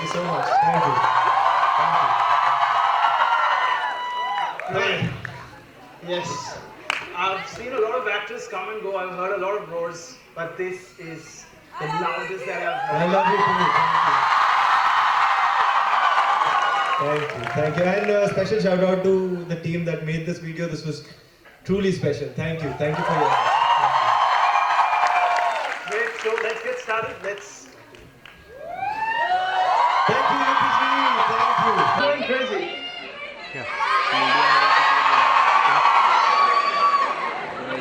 you so much. Thank you. Thank you. Yes. I've seen a lot of actors come and go. I've heard a lot of roars, but this is the loudest that I've heard. I love you too. Thank you. Thank you. And a special shout out to the team that made this video. This was truly special. Thank you. Thank you for your help. Great. So let's get started. Let's. Thank you, UPG. Thank you. Going crazy.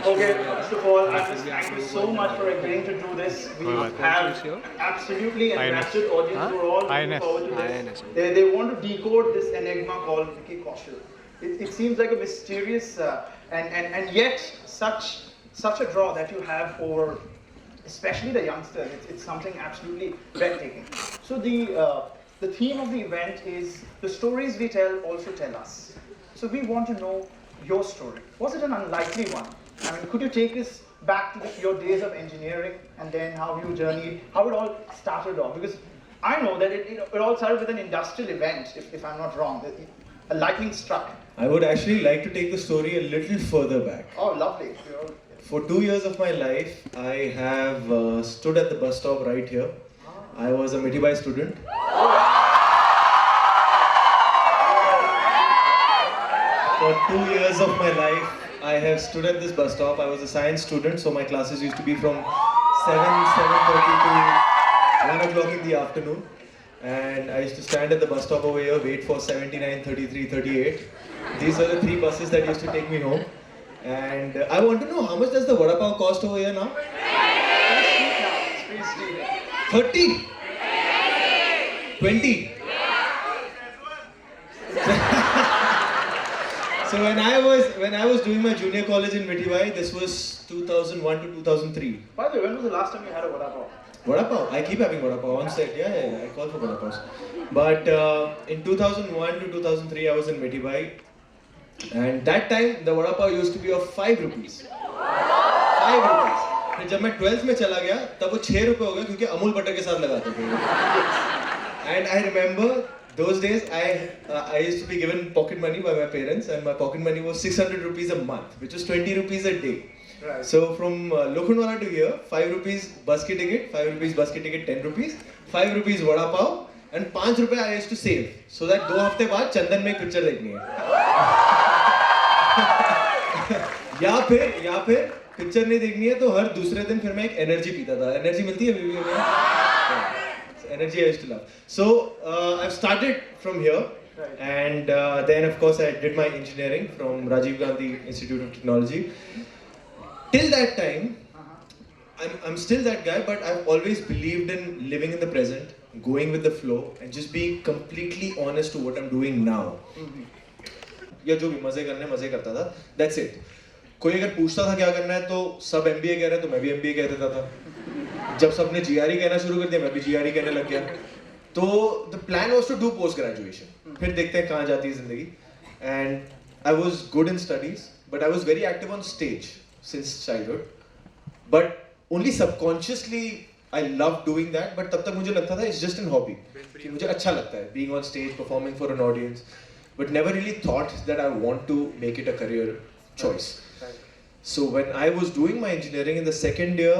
Okay, first of all, I just thank you so much for agreeing to do this. We have absolutely an invested audience who are all looking forward to this. They want to decode this enigma called Vicky Kaushal. It seems like a mysterious and yet such a draw that you have for especially the youngsters. It's something absolutely breathtaking. So the theme of the event is the stories we tell also tell us. So we want to know your story. Was it an unlikely one? I mean, could you take us back to your days of engineering and then how you journeyed, how it all started off? Because I know that it all started with an industrial event, if I'm not wrong. A lightning struck. I would actually like to take the story a little further back. Oh, lovely. For 2 years of my life, I have stood at the bus stop right here. I was a Mitibai student. For 2 years of my life, I have stood at this bus stop. I was a science student, so my classes used to be from 7:30 to 1 o'clock in the afternoon. And I used to stand at the bus stop over here, wait for 79, 33, 38. These were the 3 buses that used to take me home. And I want to know, how much does the vada pav cost over here now? 30? 20? So when I was doing my junior college in Mitibai, this was 2001 to 2003. By the way, when was the last time you had a vada pav? Vada pav? I keep having vada pav on set. Yeah, I call for vada pavs. But in 2001 to 2003, I was in Mitibai. And that time, the vada pav used to be of 5 rupees. 5 rupees. फिर जब मैं 12th में चला गया, तब वो 6 रुपए हो गया क्योंकि अमूल बटर के साथ लगाते थे. And I remember those days, I used to be given pocket money by my parents, and my pocket money was 600 rupees a month, which was 20 rupees a day. Right. So from Lokhandwala to here, 5 rupees bus ki ticket, 5 rupees bus ki ticket, 10 rupees, 5 rupees vada pav, and 5 rupees I used to save, so that 2 हफ्ते बाद चंदन में एक picture देखनी है. या फिर picture नहीं देखनी है तो हर दूसरे दिन फिर मैं एक एनर्जी पीता था. एनर्जी मिलती है बीवी में. Energy I used to love. So I've started from here, and then of course I did my engineering from Rajiv Gandhi Institute of Technology. Till that time, I'm still that guy, but I've always believed in living in the present, going with the flow, and just being completely honest to what I'm doing now. या जो भी मजे करने मजे करता था. That's it. कोई अगर पूछता था क्या करना है तो सब MBA कह रहे हैं तो मैं भी MBA कह देता था. जब सबने GRE कहना शुरू कर दिया मैं भी GRE कहने लग गया. तो the plan was to do post graduation. फिर देखते हैं कहाँ जाती है जिंदगी. And I was good in studies, but I was very active on stage since childhood. But only subconsciously I loved doing that. But तब तक मुझे लगता था it's just an hobby. कि मुझे अच्छा लगता है being on stage, performing for an audience. But never really thought that I want to make it a career choice. So when I was doing my engineering in the second year,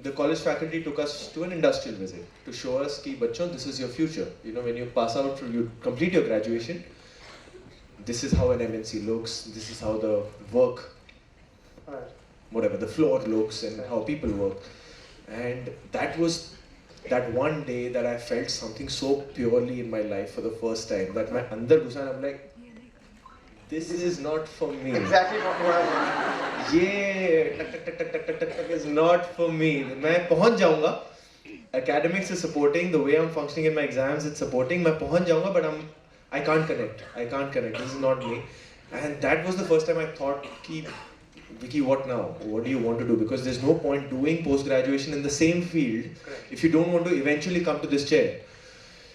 the college faculty took us to an industrial visit to show us कि बच्चों, this is your future. You know, when you pass out, you complete your graduation, this is how an MNC looks, this is how the work, whatever, the floor looks and how people work. And that was that one day that I felt something so purely in my life for the first time that my अंदर घुसा and I'm like, this is not for me. Exactly what I was. ये टक is not for me. मैं पहुंच जाऊंगा. Academics is supporting, the way I'm functioning in my exams it's supporting. मैं पहुंच जाऊंगा, but I can't connect. This is not me. And that was the first time I thought कि Vicky, what now? What do you want to do? Because there's no point doing post graduation in the same field if you don't want to eventually come to this chair.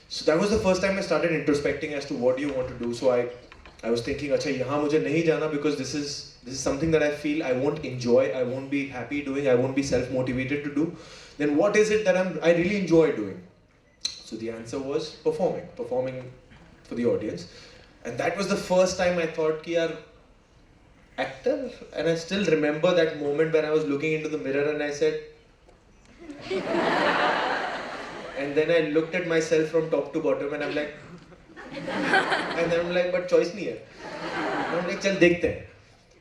So that was the first time I started introspecting as to what do you want to do. So I was thinking, अच्छा यहाँ मुझे नहीं जाना because this is something that I feel I won't enjoy, I won't be happy doing, I won't be self-motivated to do. Then what is it that I really enjoy doing? So the answer was performing for the audience. And that was the first time I thought ki yaar, actor? And I still remember that moment when I was looking into the mirror and I said, and then I looked at myself from top to bottom and I'm like, and then I'm like, but choice nahi hai. And I'm like, chal dekhte hain.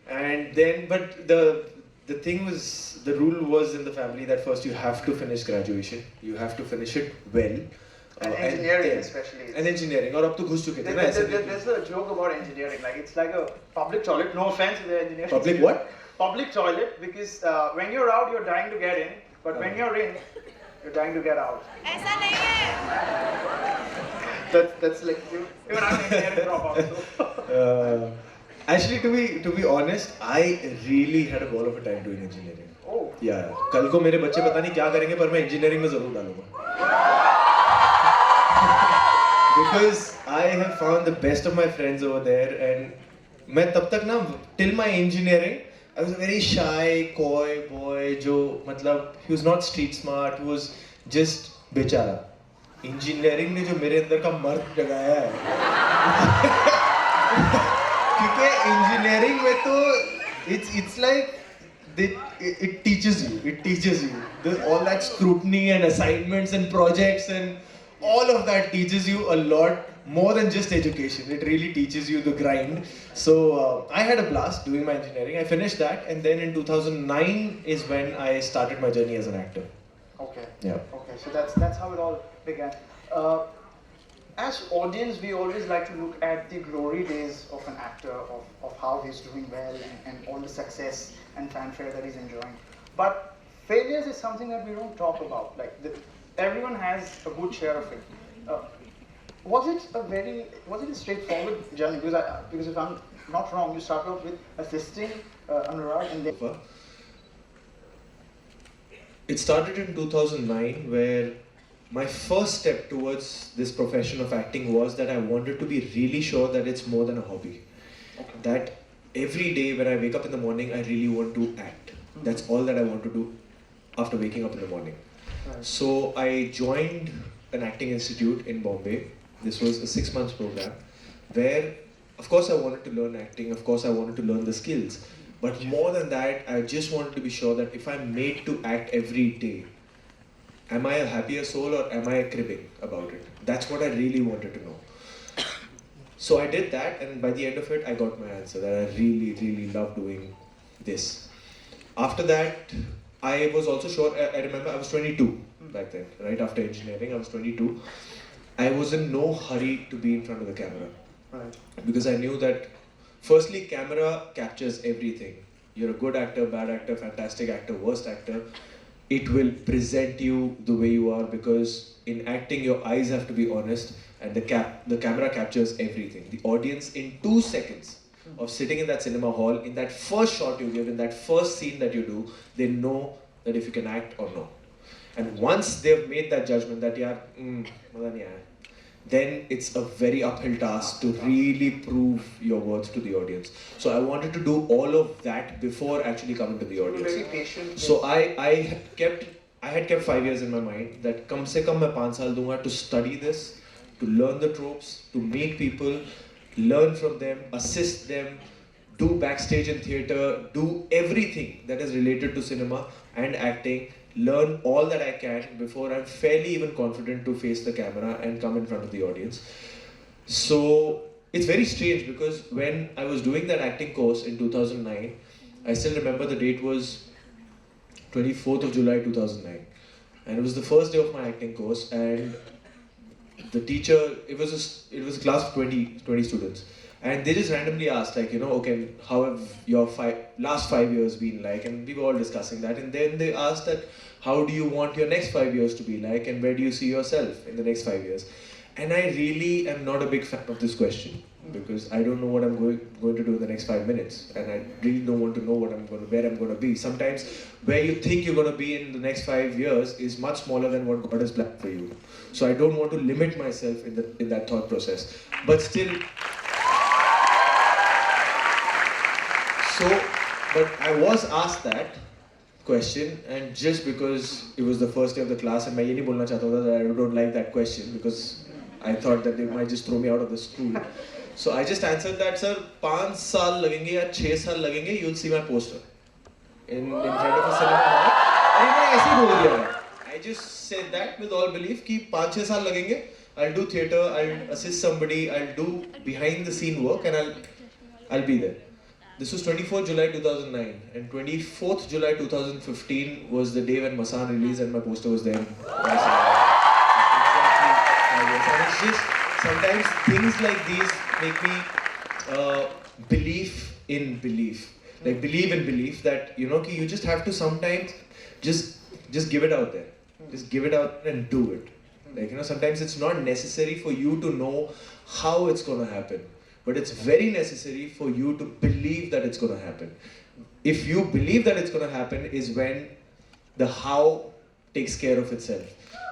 And then, but the thing was, the rule was in the family that first you have to finish graduation, you have to finish it well. And engineering especially. And engineering, और अब तो घुस चुके थे ना ऐसे. There's a joke about engineering, like it's like a public toilet. No offense to the engineering. Public what? Public toilet, because when you're out, you're dying to get in, but when you're in, you're dying to get out. ऐसा नहीं है. That's like even I'm an engineering dropout. So. Actually, to be honest, I really had a ball of a time doing engineering. Oh. Yeah. कल को मेरे बच्चे पता नहीं क्या करेंगे पर मैं engineering में जरूर डालूँगा. Because I have found the best of my friends over there, and मैं तब तक ना till my engineering I was a very shy, coy boy जो मतलब he was not street smart, he was just बेचारा. Engineering ने जो मेरे अंदर का मर्द जगाया है क्योंकि engineering में तो it's like it teaches you all that scrutiny and assignments and projects and all of that teaches you a lot more than just education. It really teaches you the grind. So I had a blast doing my engineering. I finished that, and then in 2009 is when I started my journey as an actor. Okay. Yeah. Okay, so that's how it all began. As audience, we always like to look at the glory days of an actor, of how he's doing well and all the success and fanfare that he's enjoying. But failures is something that we don't talk about. Like everyone has a good share of it. Was it a straightforward journey? Because if I'm not wrong, you started off with assisting Anurag and then. It started in 2009 where my first step towards this profession of acting was that I wanted to be really sure that it's more than a hobby. Okay. That every day when I wake up in the morning, I really want to act. Mm-hmm. That's all that I want to do after waking up in the morning. Right. So I joined an acting institute in Bombay. This was a 6 months program where, of course, I wanted to learn acting. Of course, I wanted to learn the skills. But more than that, I just wanted to be sure that if I'm made to act every day, am I a happier soul or am I cribbing about it? That's what I really wanted to know. So I did that, and by the end of it, I got my answer that I really, really love doing this. After that, I was also sure, I remember I was 22 back then, right after engineering, I was 22. I was in no hurry to be in front of the camera. Right. Because I knew that, firstly, camera captures everything. You're a good actor, bad actor, fantastic actor, worst actor. It will present you the way you are, because in acting your eyes have to be honest, and the camera captures everything. The audience in 2 seconds of sitting in that cinema hall, in that first shot you give, in that first scene that you do, they know that if you can act or not. And once they've made that judgment that then it's a very uphill task to really prove your worth to the audience. So I wanted to do all of that before actually coming to the audience. Very patient. So I had kept 5 years in my mind that kam se kam main 5 saal dunga to study this, to learn the tropes, to meet people, learn from them, assist them, do backstage in theatre, do everything that is related to cinema and acting, learn all that I can before I'm fairly even confident to face the camera and come in front of the audience. So it's very strange because when I was doing that acting course in 2009, I still remember the date was 24th of July 2009, and it was the first day of my acting course, and the teacher, it was a class of 20 students, and they just randomly asked, like, okay, how have your last 5 years been like? And we were all discussing that, and then they asked that, how do you want your next 5 years to be like, and where do you see yourself in the next 5 years? And I really am not a big fan of this question, because I don't know what I'm going to do in the next 5 minutes, and I really don't want to know where I'm going to be. Sometimes where you think you're going to be in the next 5 years is much smaller than what God has planned for you. So I don't want to limit myself in that thought process. But still, but I was asked that question, and just because it was the first day of the class, and मैं ये नहीं बोलना चाहता था that I don't like that question because I thought that they might just throw me out of the school. So I just answered that, sir, 5 साल लगेंगे या 6 साल लगेंगे, you'll see my poster in front of a cinema hall. और मैंने ऐसे ही बोल दिया. I just said that with all belief कि 5-6 साल लगेंगे. I'll do theatre, I'll assist somebody, I'll do behind the scene work, and I'll be there. This was 24th July 2009, and 24th July 2015 was the day when Masan released, and my poster was there. Exactly. And it's just sometimes things like these make me believe in belief, like believe in belief that you just have to sometimes just give it out there, just give it out and do it. Like sometimes it's not necessary for you to know how it's going to happen. But it's very necessary for you to believe that it's going to happen. If you believe that it's going to happen is when the how takes care of itself.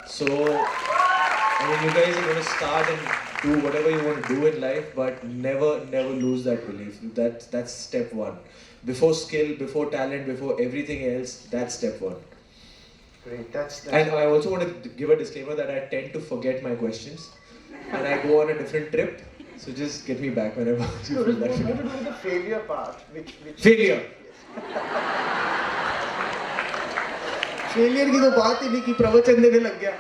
So, I mean, you guys are going to start and do whatever you want to do in life, but never lose that belief. That's step one. Before skill, before talent, before everything else, that's step one. Great, that's and I also want to give a disclaimer that I tend to forget my questions and I go on a different trip. So just get me back whenever you feel that. What to do with the failure part? Failure. Failure की तो बात ही नहीं की प्रवचन देने लग गया.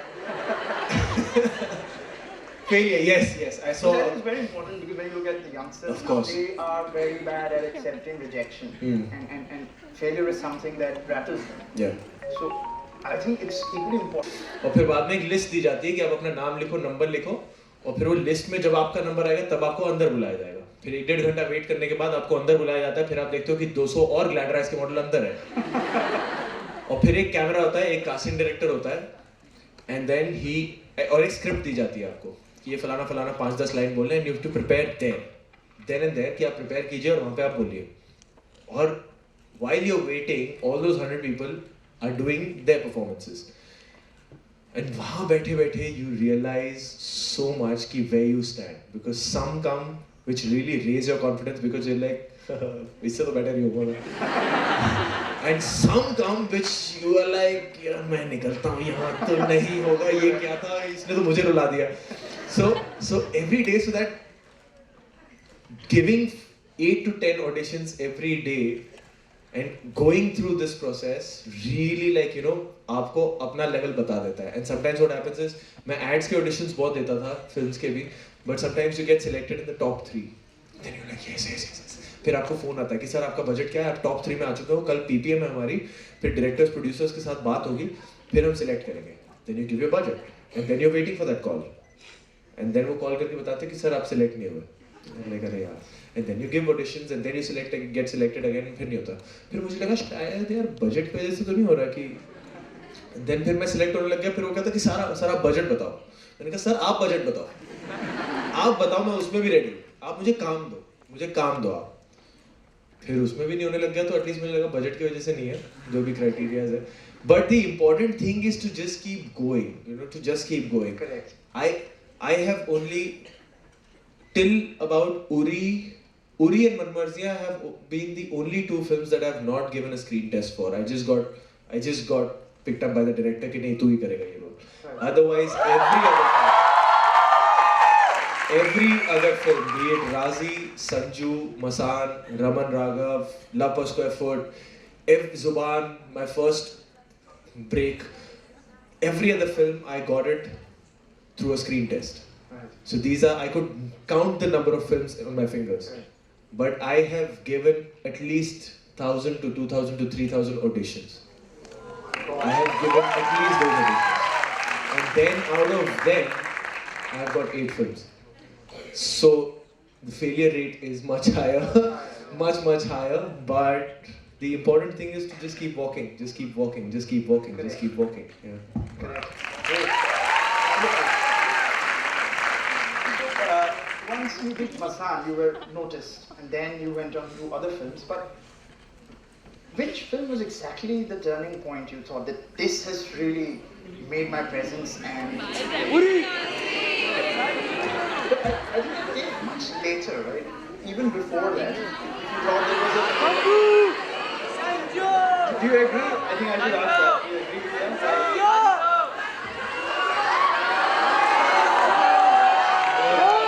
Failure, yes, I saw. That is very important because when you look at the youngsters, of course, they are very bad at accepting rejection, and failure is something that rattles them. Yeah. So I think it's equally important. और फिर बाद में एक list दी जाती है कि आप अपना नाम लिखो, नंबर लिखो, और फिर वो लिस्ट में जब आपका नंबर आएगा तब आपको अंदर बुलाया जाएगा. फिर 1-1.5 घंटा वेट करने के बाद आपको अंदर बुलाया जाता है. फिर आप देखते हो कि 200 और ग्लैडराइज के मॉडल अंदर है. और फिर एक कैमरा होता है, एक कास्टिंग डायरेक्टर होता है, एंड देन ही और एक स्क्रिप्ट दी जाती है आपको कि ये फलाना 5-10 लाइन बोलना है, and you have to prepare then and there कि आप प्रिपेयर कीजिए और वहाँ पे आप बोलिए. और while you're waiting, all those 100 people are doing their performances. And वहाँ बैठे बैठे you realize so much कि where you stand, because some come which really raise your confidence because you're like इससे तो better ही होगा ना. And some come which you are like यार मैं निकलता हूँ यहाँ तो नहीं होगा, ये क्या था, इसने तो मुझे रुला दिया. So every day, so that giving 8 to 10 auditions every day and going through this process really आपको अपना लेवल बता देता है. And sometimes what happens is मैं ads के auditions बहुत देता था, films के भी, but sometimes you get selected in the top 3. Then you're like yes. फिर आपको फोन आता है कि सर आपका बजट क्या है, आप top 3 में आ चुके हो, कल PPM है हमारी, फिर डायरेक्टर्स प्रोड्यूसर्स के साथ बात होगी, फिर हम सिलेक्ट करेंगे. Then you give your budget and then you're waiting for that call. And then वो कॉल करके बताते हैं कि सर आप सिलेक्ट नहीं हुए. अरे यार. And then you give auditions and then you get selected again, फिर नहीं होता. फिर मुझे लगा शायद यार बजट की वजह से तो नहीं हो रहा कि. Then फिर मैं सिलेक्ट होने लग गया. फिर वो कहता कि सर आप बजट बताओ. मैंने कहा सर आप बजट बताओ. आप बताओ, मैं उसमें भी रेडी हूँ. आप मुझे काम दो आप. फिर उसमें भी नहीं होने लग गया, तो एटलीस्ट मुझे लगा बजट की वजह से नहीं है, जो भी क्राइटेरियाज है. But the important thing is to just keep going, to just keep going. Correct. I have only till about Uri and Manmarzia have been the only 2 films that I have not given a screen test for. I just got picked up by the director कि नहीं तू ही करेगा ये role. Otherwise every other film, be it Razi, Sanju, Masan, Raman Raghav, Love per Square Foot, Zuban, my first break, every other film I got it through a screen test. Right. So I could count the number of films on my fingers. Right. But I have given at least 1,000 to 2,000 to 3,000 auditions. I have given at least those auditions. And then out of them, I have got 8 films. So the failure rate is much higher, much higher. But the important thing is to just keep walking, just keep walking. Yeah. Correct. Once you did Masan, you were noticed, and then you went on to do other films. But which film was exactly the turning point you thought that this has really made my presence? And I think it came much later, right? Even before that, you thought there was a Do you agree? I think I should ask that. Do you agree with them?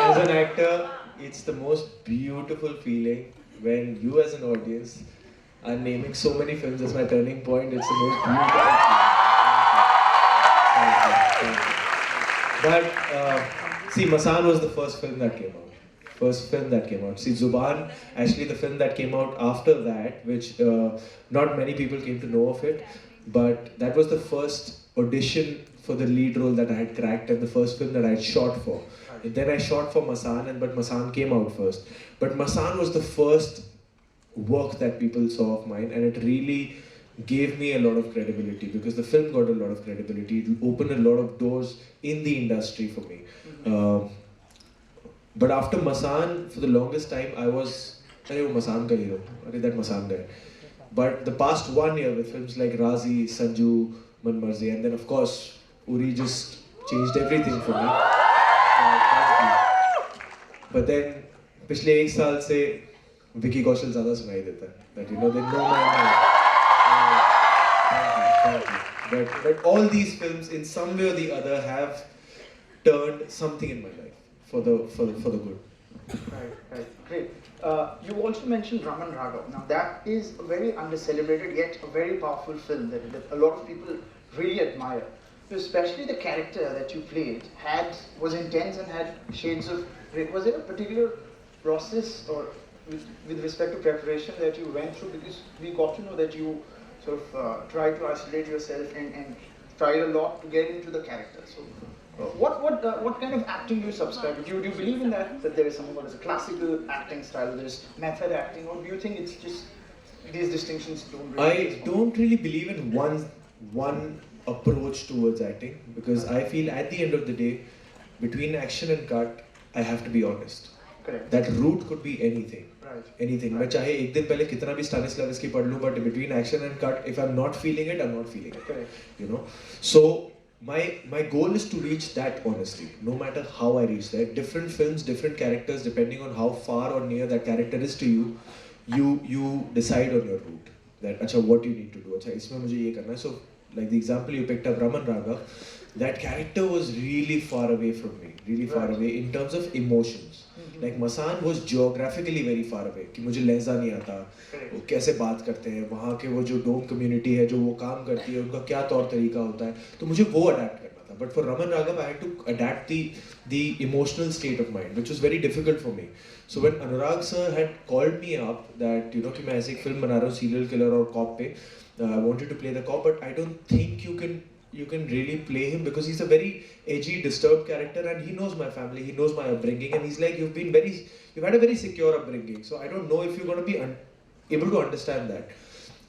As an actor, it's the most beautiful feeling when you as an audience are naming so many films as my turning point. It's the most beautiful feeling. Thank you. But see, Masan was the first film that came out. See, Zuban, actually the film that came out after that, which not many people came to know of it, but that was the first audition for the lead role that I had cracked and the first film that I had shot for. And then I shot for Masan, but Masan came out first. But Masan was the first work that people saw of mine, and it really gave me a lot of credibility because the film got a lot of credibility. It opened a lot of doors in the industry for me. But after Masan, for the longest time, I was, Masan ka hero, that Masan guy. But the past 1 year with films like Razi, Sanju, Man Marzi, and then of course, Uri just changed everything for me. But then, पिछले 1 साल से Vicky Kaushal ज़्यादा सुनाई देता है. That they know my name. Thank you. But all these films, in some way or the other, have turned something in my life for the good. Right, great. You also mentioned Raman Raghav. Now that is a very under-celebrated yet a very powerful film that a lot of people really admire. Especially the character that you played was intense and had shades of. Was there a particular process or with respect to preparation that you went through? Because we got to know that you sort of tried to isolate yourself and tried a lot to get into the character. So, what kind of acting do you subscribe to? Do you believe in that there is something called as a classical acting style, there is method acting, or do you think it's just these distinctions don't really? I don't really believe in one approach towards acting because I feel at the end of the day, between action and cut, I have to be honest. Correct. That route could be anything. Right. Anything. मैं चाहे एक दिन पहले कितना भी Stanislavski पढ़ लूँ, but between action and cut, if I'm not feeling it, I'm not feeling it. Correct. So my goal is to reach that honesty, no matter how I reach that. Different films, different characters, depending on how far or near that character is to you, you decide on your route. That अच्छा what you need to do. अच्छा इसमें मुझे ये करना है. So like the example you picked up, Raman Raghav, that character was really far away from me, far away in terms of emotions. Like Masan was geographically very far away. कि मुझे लहजा नहीं आता, वो कैसे बात करते हैं, वहाँ के वो जो डोम कम्युनिटी है, जो वो काम करती है, उनका क्या तौर तरीका होता है, तो मुझे वो अडेप्ट करना था. But for Raman Raghav, I had to adapt the emotional state of mind, which was very difficult for me. So when Anurag sir had called me up that कि मैं ऐसे एक फिल्म बना रहा हूँ serial killer और cop पे, I wanted to play the cop, but I don't think you can really play him because he's a very edgy, disturbed character and he knows my family, he knows my upbringing, and he's like, you've had a very secure upbringing, so I don't know if you're going to be able to understand that.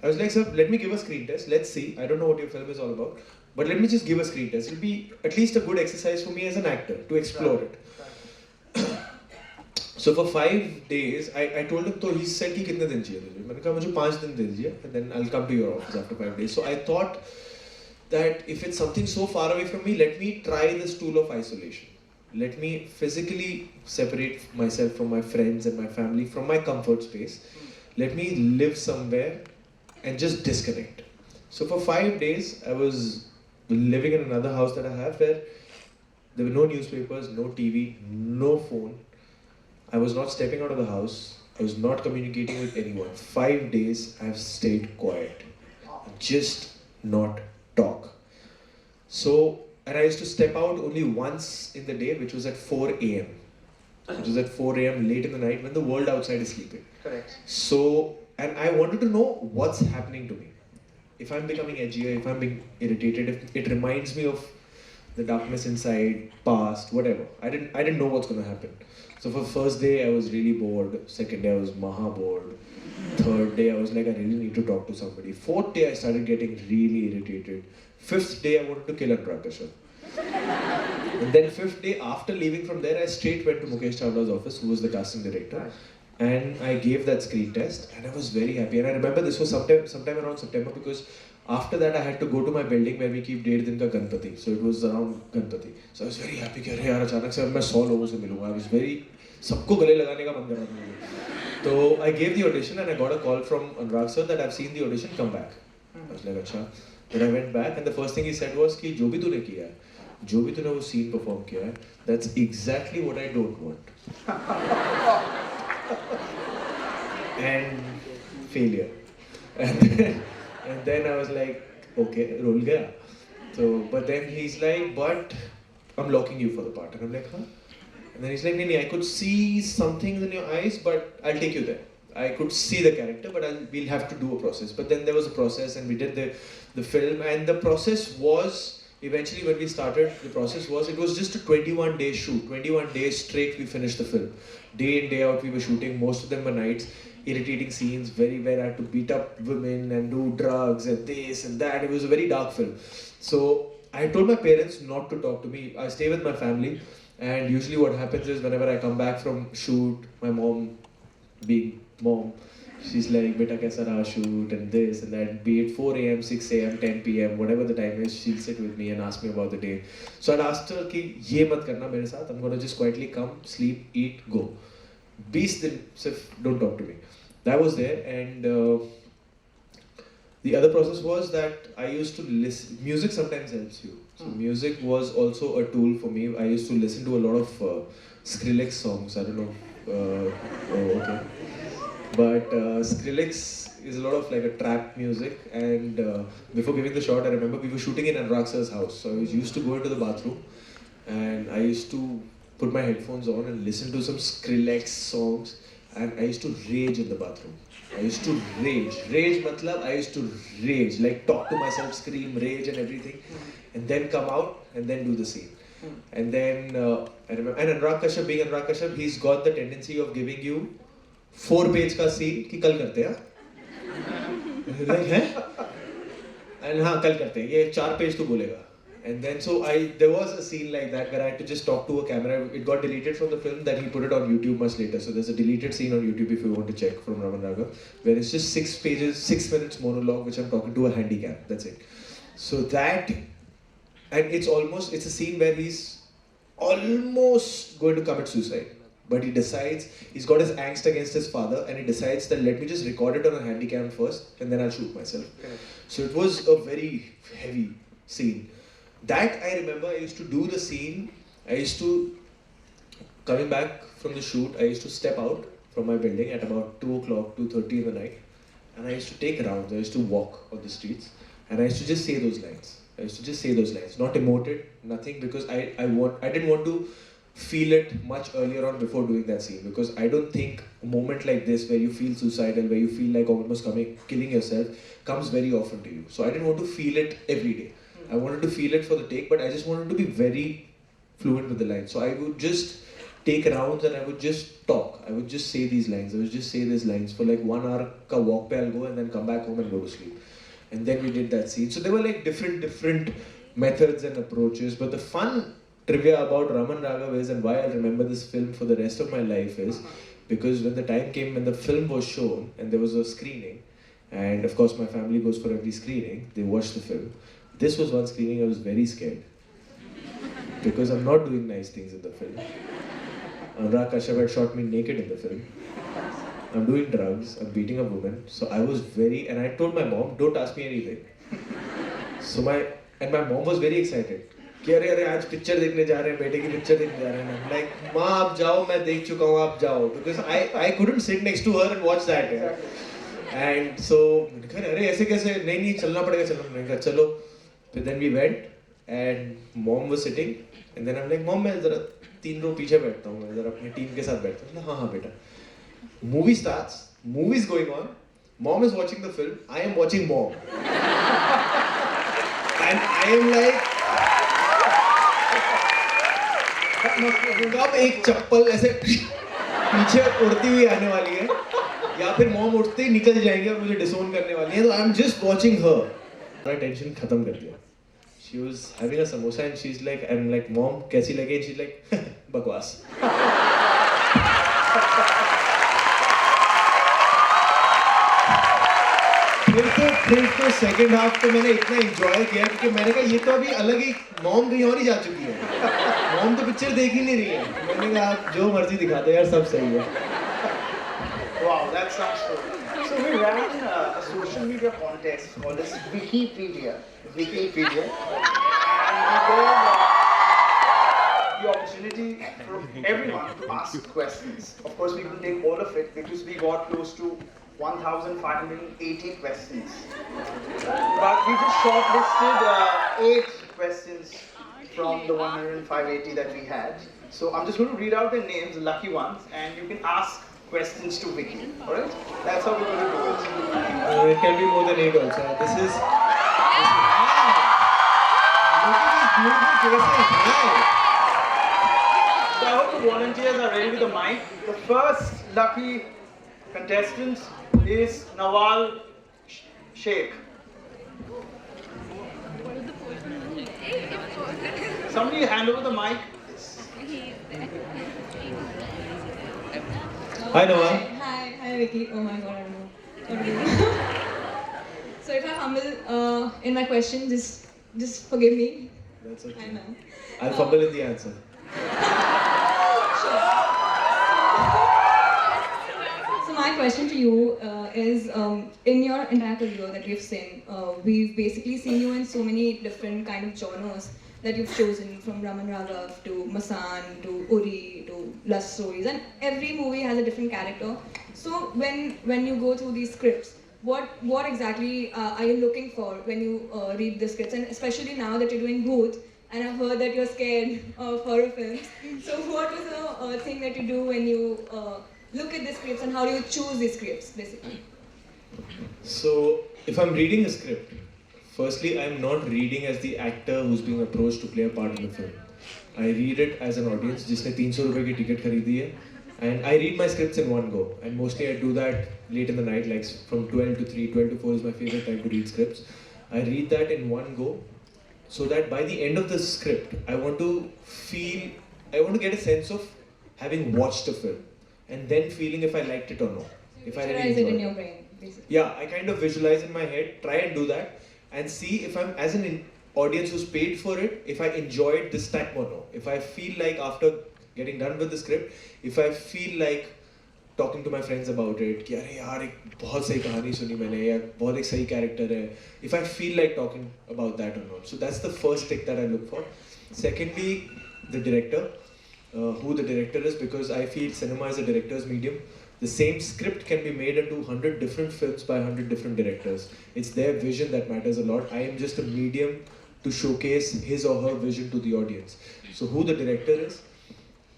I was like, sir, let me give a screen test, let's see. I don't know what your film is all about, but let me just give a screen test. It'll be at least a good exercise for me as an actor to explore it. So for 5 days, I told him, so he said कि कितने दिन चाहिए तुझे? मैंने कहा मुझे 5 दिन दे दीजिए, and then I'll come to your office after 5 days. So I thought that if it's something so far away from me, let me try this tool of isolation. Let me physically separate myself from my friends and my family, from my comfort space. Let me live somewhere and just disconnect. So for 5 days, I was living in another house that I have where there were no newspapers, no TV, no phone. I was not stepping out of the house. I was not communicating with anyone. 5 days, I have stayed quiet. Just not talk. So, and I used to step out only once in the day, which was at 4 a.m. Which was at 4 a.m. late in the night when the world outside is sleeping. Correct. So, and I wanted to know what's happening to me. If I'm becoming edgier, if I'm being irritated, if it reminds me of the darkness inside, past, whatever. I didn't know what's going to happen. So for first day, I was really bored. Second day, I was maha bored. Third day, I was like, I really need to talk to somebody. Fourth day, I started getting really irritated. Fifth day, I wanted to kill Anurag Kashyap. And then fifth day, after leaving from there, I straight went to Mukesh Chawla's office, who was the casting director. And I gave that screen test, and I was very happy. And I remember this was sometime around September, because after that, I had to go to my building where we keep 1.5 दिन का Ganpati. So it was around Ganpati. So I was very happy कि अरे यार अचानक से अब मैं 100 लोगों से मिलूंगा. I was very सबको गले लगाने का मन कर रहा था मुझे. So I gave the audition and I got a call from Anurag sir that I've seen the audition, come back. I was like, अच्छा. Then I went back and the first thing he said was कि जो भी तूने किया है, जो भी तूने वो scene perform किया है, that's exactly what I don't want. And failure. And then I was like, okay, roll gaya. So, but then he's like, but I'm locking you for the part. And I'm like, huh? And then he's like, I could see something in your eyes, but I'll take you there. I could see the character, but we'll have to do a process. But then there was a process and we did the film, and the process was, eventually when we started, the process was, it was just a 21-day shoot. 21 days straight we finished the film. Day in, day out we were shooting, most of them were nights. Irritating scenes, where I had to beat up women and do drugs and this and that. It was a very dark film. So I told my parents not to talk to me. I stay with my family, and usually what happens is whenever I come back from shoot, my mom, being mom, she's like, beta kaisa raha shoot and this and that. Be it 4 a.m., 6 a.m., 10 p.m., whatever the time is, she'll sit with me and ask me about the day. So I'd asked her कि ये मत करना मेरे साथ. I'm gonna just quietly come, sleep, eat, go. 20 दिन सिर्फ don't talk to me. That was there, and the other process was that I used to listen. Music sometimes helps you. So music was also a tool for me. I used to listen to a lot of Skrillex songs. I don't know. Oh, okay. But Skrillex is a lot of like a trap music, and before giving the shot, I remember we were shooting in Anurag sir's house. So I used to go into the bathroom, and I used to put my headphones on and listen to some Skrillex songs. And I used to rage in the bathroom. I used to rage. Rage matlab, I used to rage. Like talk to myself, scream, rage and everything. And then come out and then do the scene. And then, I remember, and Anurag Kashyap, being Anurag Kashyap, he's got the tendency of giving you 4-page ka scene कि कल करते हैं. Like, हैं? And हाँ, कल करते हैं. ये 4 page तू बोलेगा. And then there was a scene like that where I had to just talk to a camera. It got deleted from the film, that he put it on YouTube much later. So there's a deleted scene on YouTube if you want to check from Raman Raga, where it's just 6 pages, 6 minutes monologue which I'm talking to a handicap. That's it. So that, and it's a scene where he's almost going to commit suicide. But he decides, he's got his angst against his father, and he decides that let me just record it on a handycam first and then I'll shoot myself. Okay. So it was a very heavy scene. That I remember, I used to do the scene. I used to, coming back from the shoot, I used to step out from my building at about 2 o'clock, 2:30 in the night, and I used to take rounds. I used to walk on the streets, and I used to just say those lines. Not emote it, nothing, because I didn't want to feel it much earlier on before doing that scene, because I don't think a moment like this where you feel suicidal, where you feel like almost killing yourself, comes very often to you. So I didn't want to feel it every day. I wanted to feel it for the take, but I just wanted to be very fluent with the lines. So I would just take rounds and I would just talk. I would just say these lines. I would just say these lines for like 1 hour ka walk pe I'll go and then come back home and go to sleep. And then we did that scene. So there were like different methods and approaches. But the fun trivia about Raman Raghav is, and why I'll remember this film for the rest of my life, is because when the time came when the film was shown and there was a screening, and of course my family goes for every screening, they watch the film. This was one screening I was very scared, because I'm not doing nice things in the film. Anurag Kashyap had shot me naked in the film. I'm doing drugs, I'm beating a woman. So I was and I told my mom, don't ask me anything. So my mom was very excited. कि अरे आज picture देखने जा रहे हैं, बेटे की picture देखने जा रहे हैं. I'm like, माँ आप जाओ, मैं देख चुका हूँ, आप जाओ. Because I couldn't sit next to her and watch that. And so मैंने कहा अरे ऐसे कैसे, नहीं चलना पड़ेगा. मैंने कहा चलो. Then we went and mom was sitting, and then I'm like, mom मैं जरा 3 row पीछे बैठता हूँ, मैं जरा अपनी टीम के साथ बैठता हूँ. हाँ बेटा. Movie starts, movie is going on, mom is watching the film, I am watching mom. And I am like, अब एक चप्पल ऐसे पीछे उड़ती हुई आने वाली है, या फिर मॉम उठते ही निकल जाएंगे और मुझे डिसोन करने वाली है, तो आई एम जस्ट वॉचिंग हर. मेरा टेंशन खत्म कर दिया. She was having a samosa and she's like, I'm like, mom कैसी लगी? And she's like, बकवास. फिर तो सेकंड हाफ तो मैंने इतना एंजॉय किया क्योंकि मैंने कहा ये तो अभी अलग ही, मॉम कहीं और ही जा चुकी है, मॉम तो पिक्चर देख ही नहीं रही है. मैंने कहा आप जो मर्जी दिखा दो यार, सब सही है. Wow, that sounds cool. So we ran a social media contest called as Wikipedia. Wikipedia. And we gave the opportunity for everyone to ask questions. Of course, we couldn't take all of it because we got close to 1,580 questions. But we just shortlisted 8 questions from the 10580 that we had. So I'm just going to read out the names, the lucky ones, and you can ask questions to Vicky. Alright? That's how we're going to do it. It can be more than 8 also. This is wow! Look at these beautiful faces. Wow! So I hope the volunteers are ready with the mic. The first lucky contestant is Nawal Sheikh. Somebody hand over the mic. Hi Nawal. Hi Vicky. Oh my god, I don't know what to do. So if I'm humble in my question, just forgive me. That's okay. I know. I'll fumble in the answer. So my question to you is, in your entire career that we've seen, we've basically seen you in so many different kind of genres that you've chosen, from Raman Raghav to Masan to Uri to Lust Stories, and every movie has a different character. So when you go through these scripts, what exactly are you looking for when you read the scripts, and especially now that you're doing both? And I've heard that you're scared of horror films. So what was the thing that you do when you look at the scripts, and how do you choose the scripts, basically? So, if I'm reading a script, firstly, I'm not reading as the actor who's being approached to play a part in the film. I read it as an audience, जिसने 300 रुपए की ticket खरीदी है, and I read my scripts in one go. And mostly I do that late in the night, like from 12 to 3, 12 to 4 is my favorite time to read scripts. I read that in one go, so that by the end of the script, I want to get a sense of having watched a film, and then feeling if I liked it or not. If I really Visualize it enjoyed in your brain, basically. Yeah, I kind of visualize in my head, try and do that, and see if I'm, as an audience who's paid for it, if I enjoyed this time or no. If I feel like after getting done with the script, if I feel like talking to my friends about it, कि अरे यार एक बहुत सही कहानी सुनी मैंने, या बहुत एक सही character है. If I feel like talking about that or not. So that's the first tick that I look for. Secondly, the director, who the director is, because I feel cinema is a director's medium. The same script can be made into 100 different films by 100 different directors. It's their vision that matters a lot. I am just a medium to showcase his or her vision to the audience. So who the director is.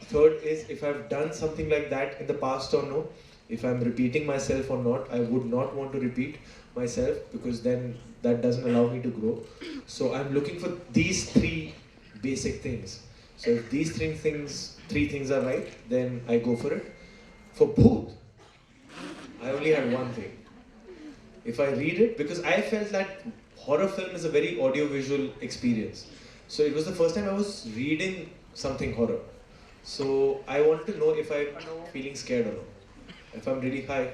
Third is if I've done something like that in the past or no. If I'm repeating myself or not. I would not want to repeat myself, because then that doesn't allow me to grow. So I'm looking for these 3 basic things. So if these 3 things are right, then I go for it. For Bhoot, I only had one thing. If I read it, because I felt that horror film is a very audio-visual experience. So it was the first time I was reading something horror. So I wanted to know if I'm feeling scared or not. If I'm really high.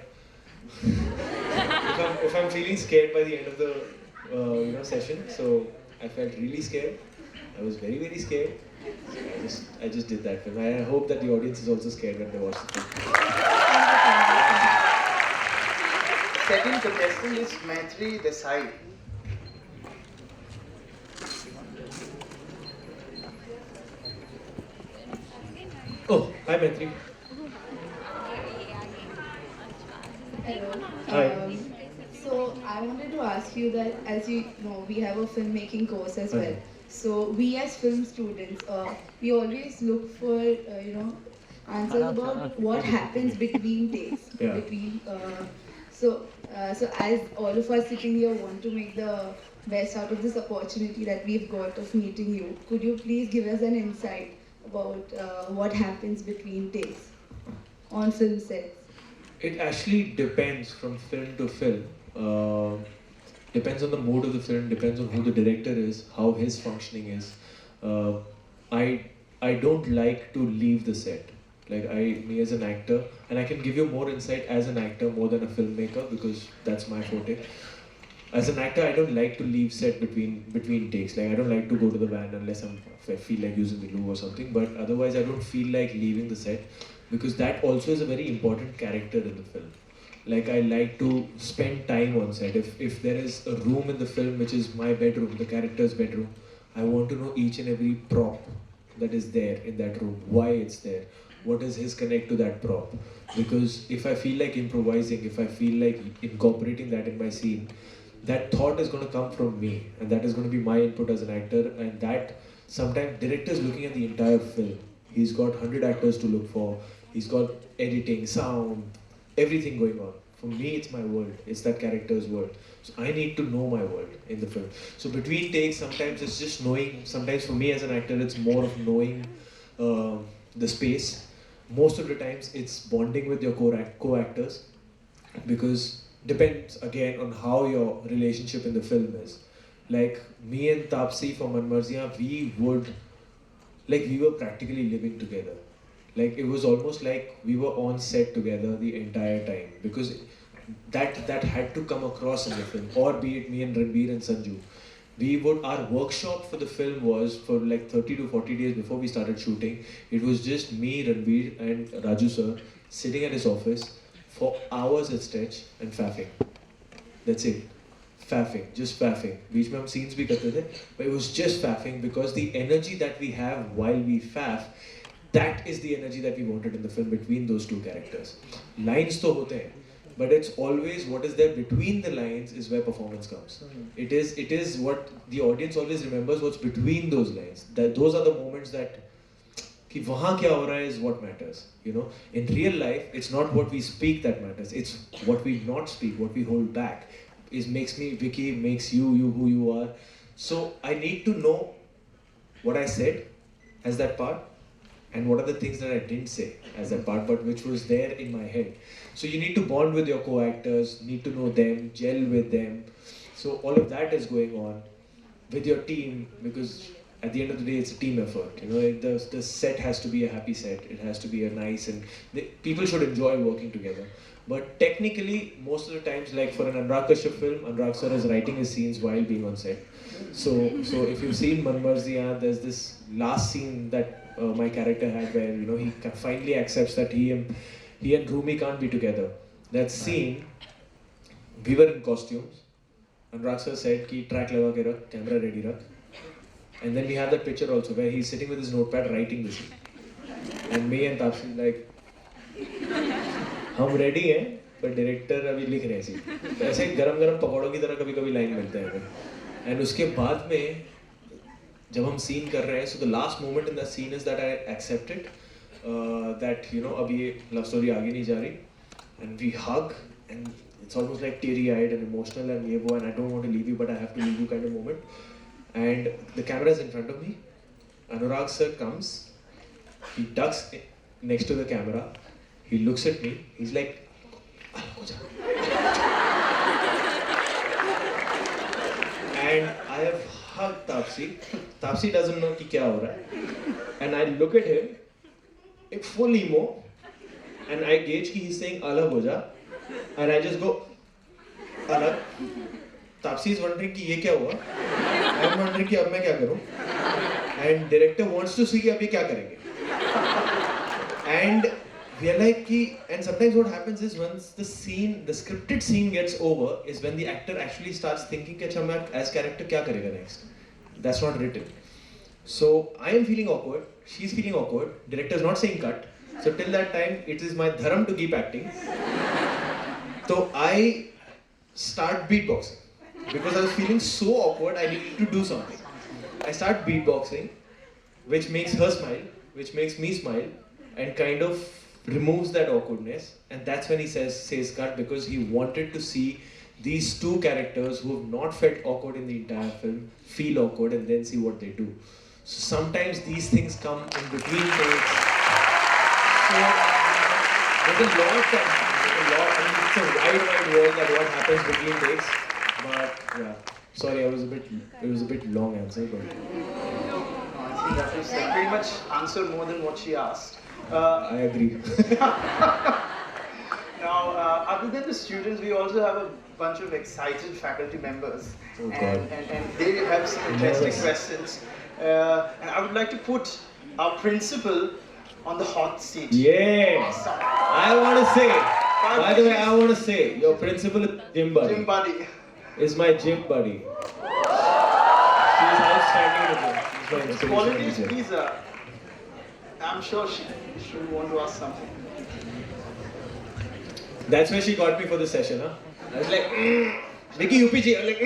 if I'm feeling scared by the end of the session. So I felt really scared. I was very, very scared. I just did that film. I hope that the audience is also scared when they watch the film. Second contestant is Maitri Desai. Oh, hi Maitri. Hello. Hi. So I wanted to ask you that, as you know, we have a filmmaking course as Hi. well. So we as film students, we always look for, answers about what happens between takes. Yeah. So as all of us sitting here want to make the best out of this opportunity that we've got of meeting you, could you please give us an insight about what happens between takes on film sets? It actually depends from film to film. Depends on the mood of the film, depends on who the director is, how his functioning is. I don't like to leave the set. Like me as an actor, and I can give you more insight as an actor more than a filmmaker, because that's my forte. As an actor, I don't like to leave set between takes. Like I don't like to go to the van unless I feel like using the loo or something. But otherwise, I don't feel like leaving the set. because that also is a very important character in the film. Like, I like to spend time on set. If there is a room in the film which is my bedroom, the character's bedroom, I want to know each and every prop that is there in that room, why it's there, what is his connect to that prop. Because if I feel like improvising, if I feel like incorporating that in my scene, that thought is going to come from me, and that is going to be my input as an actor. And that sometimes director is looking at the entire film. He's got 100 actors to look for, he's got editing, sound, everything going on. For me, it's my world. It's that character's world. So I need to know my world in the film. So between takes, sometimes it's just knowing. Sometimes for me as an actor, it's more of knowing the space. Most of the times, it's bonding with your co-actors, because depends again on how your relationship in the film is. Like me and Tapsi from Manmarziyan, we were practically living together. Like, it was almost like we were on set together the entire time, because that had to come across in the film. Or be it me and Ranbir and Sanju. Our workshop for the film was for like 30 to 40 days before we started shooting. It was just me, Ranbir and Raju sir sitting at his office for hours at stretch and faffing. That's it. Faffing, just faffing. बीच में हम scenes भी करते थे, but it was just faffing, because the energy that we have while we faff, that is the energy that we wanted in the film between those two characters. Lines तो होते हैं, but it's always what is there between the lines is where performance comes. It is what the audience always remembers, what's between those lines. Those are the moments that कि वहाँ क्या हो रहा है is what matters. You know, in real life, it's not what we speak that matters. It's what we not speak, what we hold back. Makes me Vicky, makes you who you are. So I need to know what I said as that part, and what are the things that I didn't say as that part, but which was there in my head. So you need to bond with your co-actors, need to know them, gel with them. So all of that is going on with your team, because at the end of the day, it's a team effort. You know, the set has to be a happy set. It has to be a nice, and people should enjoy working together. But technically, most of the times, like for an Anurag Kashyap film, Anurag sir is writing his scenes while being on set. So if you've seen Manmarziyan, there's this last scene that my character had where, you know, he finally accepts that he and Rumi can't be together. That scene, we were in costumes. Anurag sir said, "Ki track laga ke rakh, camera ready rakh." And then we have that picture also where he's sitting with his notepad writing the scene. And me and Tapsi like, हम ready हैं पर director अभी लिख रहे हैं scene. तो ऐसे गरम गरम पकौड़ों की तरह कभी कभी लाइन मिलते हैं। एंड उसके बाद में जब हम सीन कर रहे हैं, so the last moment in the scene is that I accepted that you know अब ये लव स्टोरी आगे नहीं जा रही, and we hug and it's almost like teary eyed and emotional and ये वो, and I don't want to leave you but I have to leave you kind of moment. And the camera is in front of me, Anurag sir comes, he ducks next to the camera, he looks at me, he's like, and I have hugged Tapsi. Tapsi doesn't know कि क्या हो रहा है, and I look at him, एक full emo, and I gauge कि he's saying अलग हो जा, and I just go अलग. Tapsi is wondering कि ये क्या हुआ, I'm wondering कि अब मैं क्या करूँ, and director wants to see कि अब ये क्या करेंगे, and we are like कि, and sometimes what happens is once the scripted scene gets over is when the actor actually starts thinking कि अच्छा मैं as character क्या करेगा next. That's not written. So I am feeling awkward, she's feeling awkward, director is not saying cut. So till that time it is my dharam to keep acting. So I start beatboxing because I was feeling so awkward, I needed to do something. I start beatboxing, which makes her smile, which makes me smile, and kind of removes that awkwardness, and that's when he says cut, because he wanted to see these two characters who have not felt awkward in the entire film feel awkward and then see what they do. So sometimes these things come in between takes. So there's a lot, I mean, it's a wide world that what happens between takes. But yeah, sorry, it was a bit long answer, but I think that was pretty much answered more than what she asked. I agree. Now, other than the students, we also have a bunch of excited faculty members. Oh, God. And they have some interesting questions. And I would like to put our principal on the hot seat. Yes. Awesome. I want to say, by the way, I want to say, your principal is gym buddy. Gym buddy. Is my gym buddy. She is outstanding in the gym. She's my inspiration. Qualities, please. I'm sure she will want to ask something. That's why she got me for the session, huh? I was like, Vicky UPG. I was like,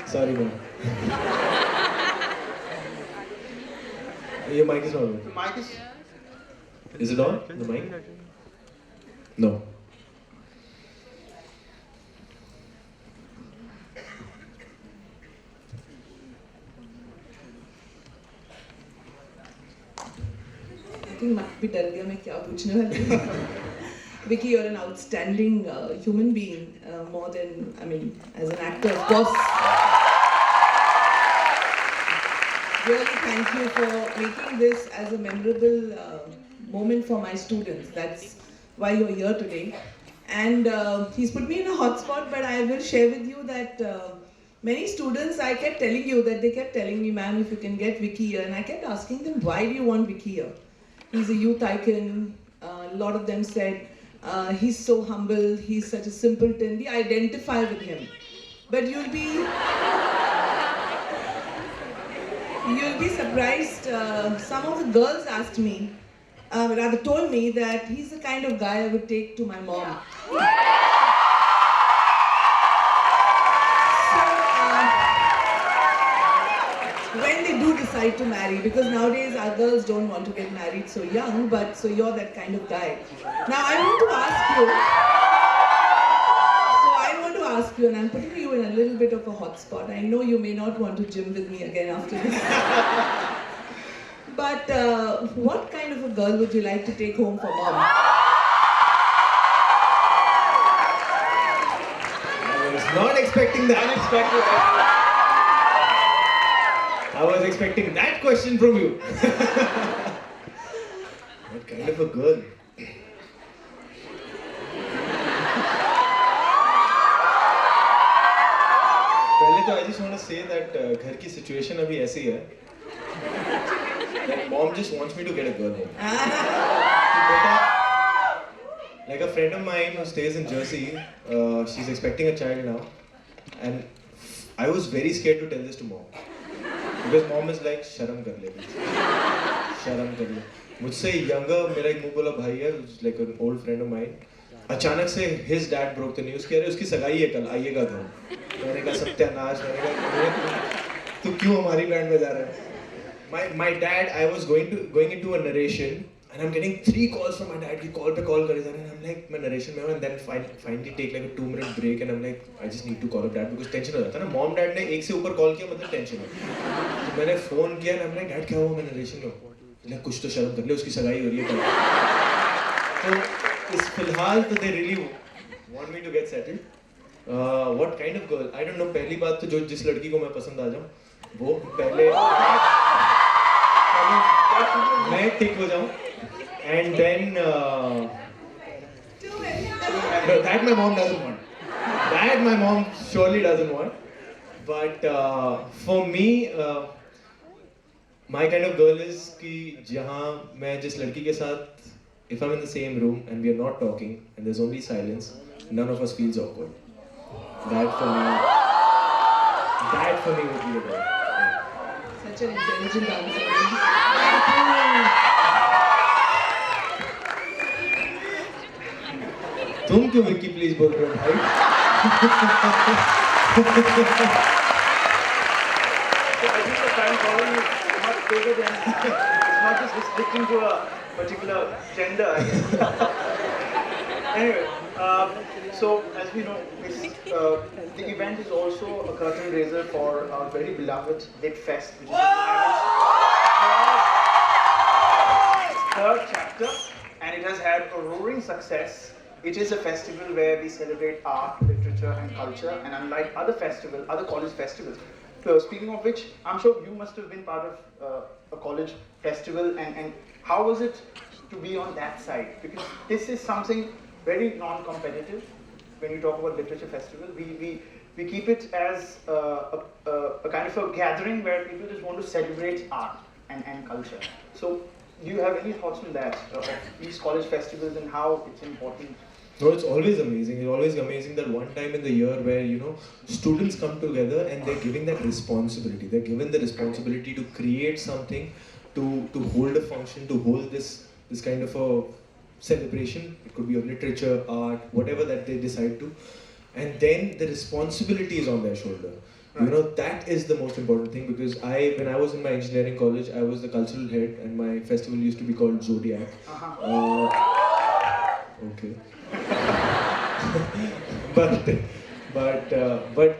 Sorry, man. Your mic is not on. The mic is... Is it on? The mic? No. I think मैं भी डर गया मैं क्या पूछने वाली हूँ. Vicky, you're an outstanding human being, more than, I mean, as an actor, of course. Really thank you for making this as a memorable moment for my students. That's why you're here today. And he's put me in a hot spot, but I will share with you that many students, I kept telling you that they kept telling me, ma'am, if you can get Vicky here. And I kept asking them, why do you want Vicky here? He's a youth icon. A lot of them said, he's so humble, he's such a simpleton. We identify with him. But you'll be surprised. Some of the girls asked me, rather told me that he's the kind of guy I would take to my mom. When they do decide to marry, because nowadays our girls don't want to get married so young, but so you're that kind of guy. Now I want to ask you, and I'm putting you in a little bit of a hot spot. I know you may not want to gym with me again after this. But what kind of a girl would you like to take home for mom? I was not expecting that. Unexpected. I was expecting that question from you. What kind of a girl? पहले तो I just want to say that घर की situation अभी ऐसी है that mom just wants me to get a girl home. Like a friend of mine who stays in Jersey, she's expecting a child now, and I was very scared to tell this to mom because mom is like शर्म कर ले, शर्म कर ले. मुझसे younger मेरा एक मुँह बोला भाई है, who's like an old friend of mine. अचानक से his dad broke the news कि अरे उसकी सगाई है कल, आइएगा घर. मैंने कहा सत्यानाश, मैंने कहा तू क्यों हमारी बैंड में जा रहा है? My dad, I was going into a narration and I'm getting 3 calls from my dad कि call पे call करे जा रहे हैं. I'm like मैं narration में हूँ and then finally take like a 2-minute break and I'm like I just need to call up dad because tension हो जाता है ना. Mom dad ने एक से ऊपर call किया मतलब tension है. तो मैंने phone किया and I'm like dad क्या हुआ, मैं narration में हूँ. like कुछ तो शर्म कर ले, उसकी सगाई हो रही है कल. तो इस फिलहाल तो they really want me to get settled. What kind of girl? I don't know. पहली बात तो जिस लड़की को मैं पसंद आ जाऊँ वो पहले मैं टिक हो जाऊँ and then that my mom doesn't want. That my mom surely doesn't want. But for me, my kind of girl is कि जहाँ मैं जिस लड़की के साथ if I'm in the same room and we are not talking and there's only silence, none of us feels awkward. That for me would be the girl. Such an intelligent answer. तुम क्यों Vicky please बोल रहे हो भाई? So I think the fan following is much bigger than it's not just restricting to a particular gender, I guess. Anyway, so as we know, the event is also a curtain raiser for our very beloved LITFEST, which is its third chapter, and it has had a roaring success. It is a festival where we celebrate art, literature, and culture, and unlike other college festivals. So speaking of which, I'm sure you must have been part of a college festival, and how was it to be on that side? Because this is something very non-competitive. when you talk about literature festival, we keep it as a kind of a gathering where people just want to celebrate art and culture. So do you have any thoughts on that, of these college festivals and how it's important? No, it's always amazing. It's always amazing that one time in the year where, you know, students come together and they're given that responsibility. They're given the responsibility to create something, to hold a function, to hold this kind of a celebration. It could be of literature, art, whatever that they decide to. And then the responsibility is on their shoulder. You know, that is the most important thing, because when I was in my engineering college, I was the cultural head and my festival used to be called Zodiac. Okay. but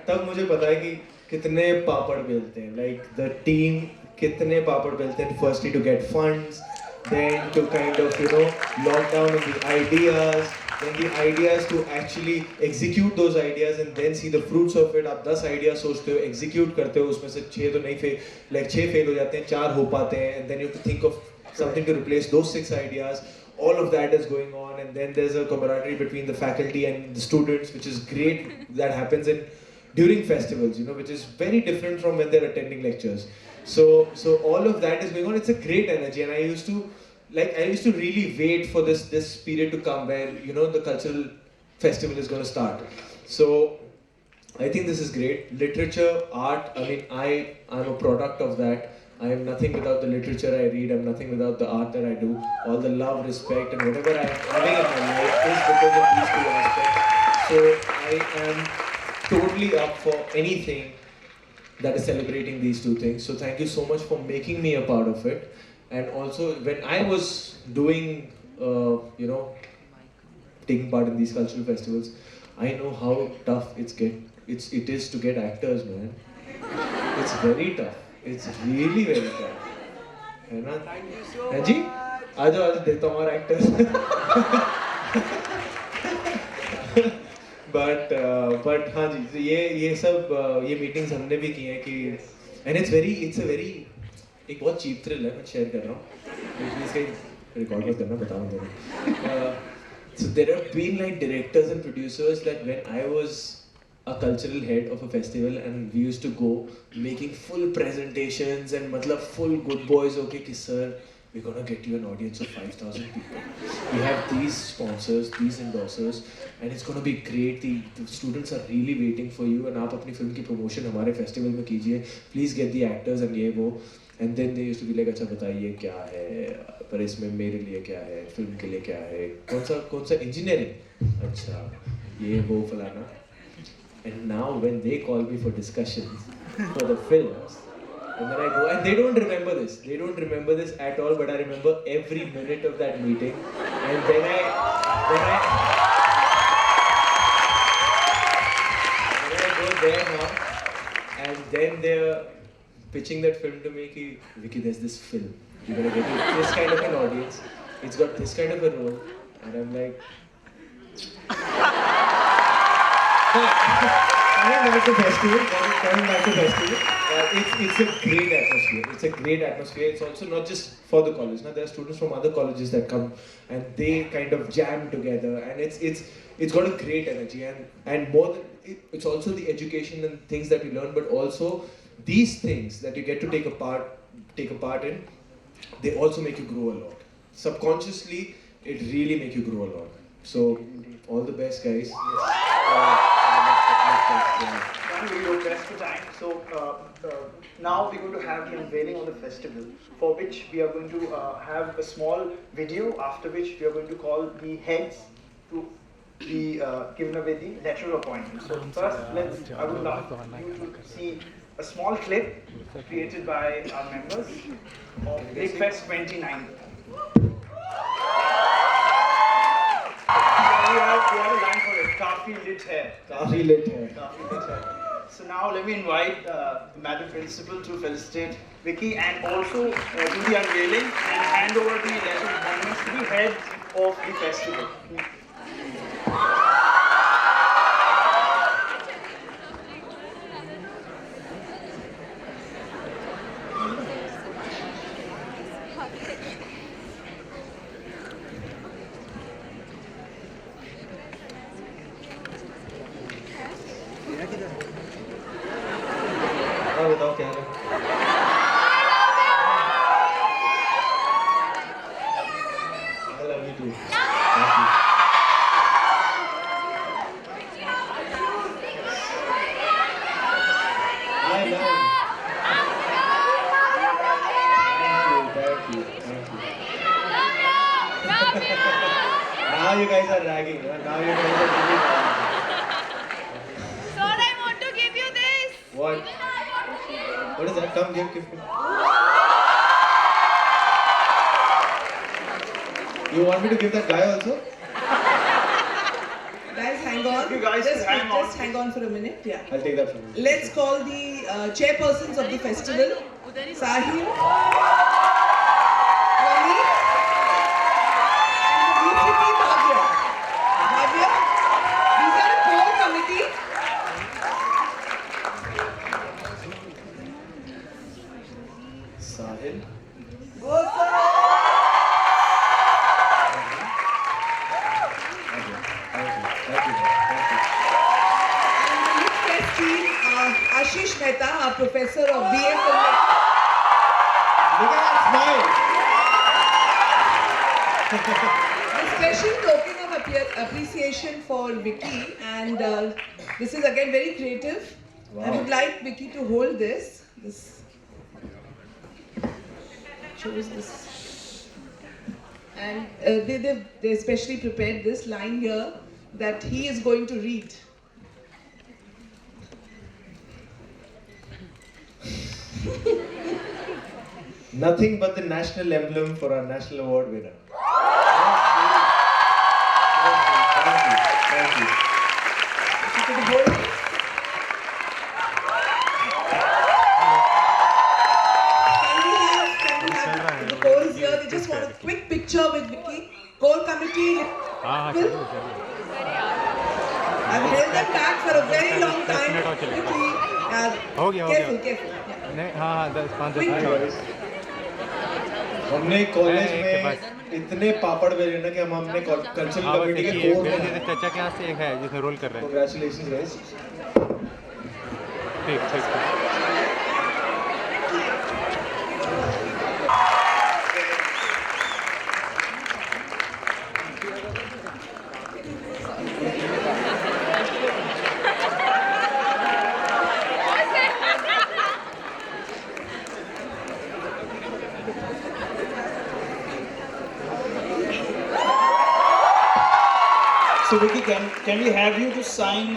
तब मुझे पता है कि कितने पापड़ बेलते हैं, like the team कितने पापड़ बेलते हैं, firstly to get funds, then to kind of, you know, lock down on the ideas, then the ideas to actually execute those ideas and then see the fruits of it. आप 10 ideas सोचते हो, execute करते हो, उसमें से 6 तो नहीं like 6 fail हो जाते हैं, 4 हो पाते हैं, and then you have to think of something to replace those 6 ideas. All of that is going on, and then there's a camaraderie between the faculty and the students, which is great. That happens during festivals, you know, which is very different from when they're attending lectures. So all of that is going on. It's a great energy, and I used to really wait for this period to come where, you know, the cultural festival is going to start. So I think this is great. Literature, art. I mean, I'm a product of that. I am nothing without the literature I read. I'm nothing without the art that I do. All the love, respect, and whatever I am having in my life is because of these two aspects. So I am totally up for anything that is celebrating these two things. So thank you so much for making me a part of it. And also, when I was doing, you know, taking part in these cultural festivals, I know how tough it is to get actors, man. It's very tough. It's really very tough. है ना? हैं जी? आ जाओ देता हूँ और actors. But हाँ जी, ये सब ये meetings हमने भी की हैं कि, and it's a very एक बहुत cheap thrill है, मैं share कर रहा हूँ. इसका record मत करना, बताऊँ तुम्हें. So there have been like directors and producers that when I was a cultural head of a festival and we used to go making full presentations and matlab full good boys, okay ki sir, we're gonna get you an audience of 5,000 people. We have these sponsors, these endorsers, and it's gonna be great. The students are really waiting for you, and आप अपनी film की promotion हमारे festival में कीजिए. Please get the actors and ये वो. And then they used to be like, अच्छा बताइए क्या है, पर इसमें मेरे लिए क्या है, film के लिए क्या है, कौन सा engineering, अच्छा ये वो फलाना. And now when they call me for discussions for the films, and then I go, and they don't remember this at all, but I remember every minute of that meeting. And when I go there now, and then they're pitching that film to me, ki, Vicky, there's this film, you're gonna get this kind of an audience, it's got this kind of a role, and I'm like, coming back to festival, it's a great atmosphere. It's a great atmosphere. It's also not just for the college. Now there are students from other colleges that come and they kind of jam together, and it's got a great energy, and more than it's also the education and things that you learn, but also these things that you get to take a part in. They also make you grow a lot. Subconsciously, it really makes you grow a lot. So all the best, guys. Yes. We are pressed for time, so now we're going to have the unveiling of the festival, for which we are going to have a small video, after which we are going to call the heads to be given away the letter of appointment. So first, I would love you to see a small clip created by our members of LITFEST 29. We have a line for it, Kafi lit hai. Kafi lit hai. Kafi lit hai. So now let me invite the Madam Principal to felicitate Vicky and also do the unveiling and hand over the letter of appointments to the head of the festival. बताओ क्या है? I love you too. Thank you. I love you. Thank you. Now you guys are ragging. Now you guys are really ragging. Sir, I want to give you this. What? What is that? Come give me. You want me to give that guy also? Guys, hang on. You guys just hang on. Just hang on for a minute. Yeah. I'll take that from you. Let's call the chairpersons of the festival. Sahil, Rami, and the beautiful Bhavya. Bhavya, these are a core committee. Sahil. LITFEST team, Ashish Mehta, our professor of BA Filmmaking. Look at that smile. A special token of appreciation for Vicky, and this is again very creative. Wow. I would like Vicky to hold this. This shows this, and they specially prepared this line here that he is going to read. Nothing but the national emblem for our national award winner. Thank you. If you could hold it. Can we have the core is here? They just want a quick picture with Vicky. Core committee. I've held them back for a very long time. Vicky, careful. हमने college में इतने पापड़ बेले ना कि हमने cultural committee के core में चाचा के यहाँ से एक है जिसमें रोल कर रहे हैं कांग्रेचुलेशंस गाइस ठीक So Vicky, can we have you to sign?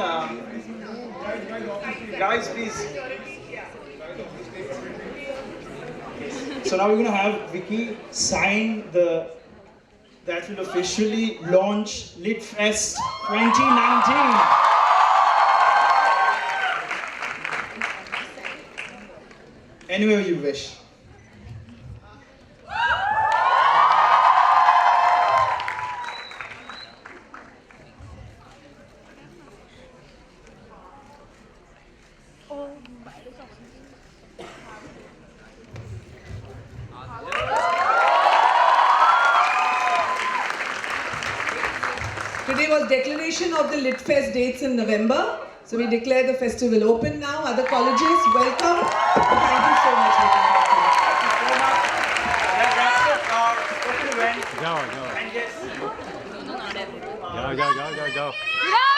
Guys, please. So now we're going to have Vicky sign that will officially launch LITFEST 2019. Anywhere you wish. Today was declaration of the LITFEST dates in November. So we declare the festival open now. Other colleges, welcome. Thank you so much. That wraps up our special event. जाओ And yes. जाओ जाओ जाओ जाओ जाओ No!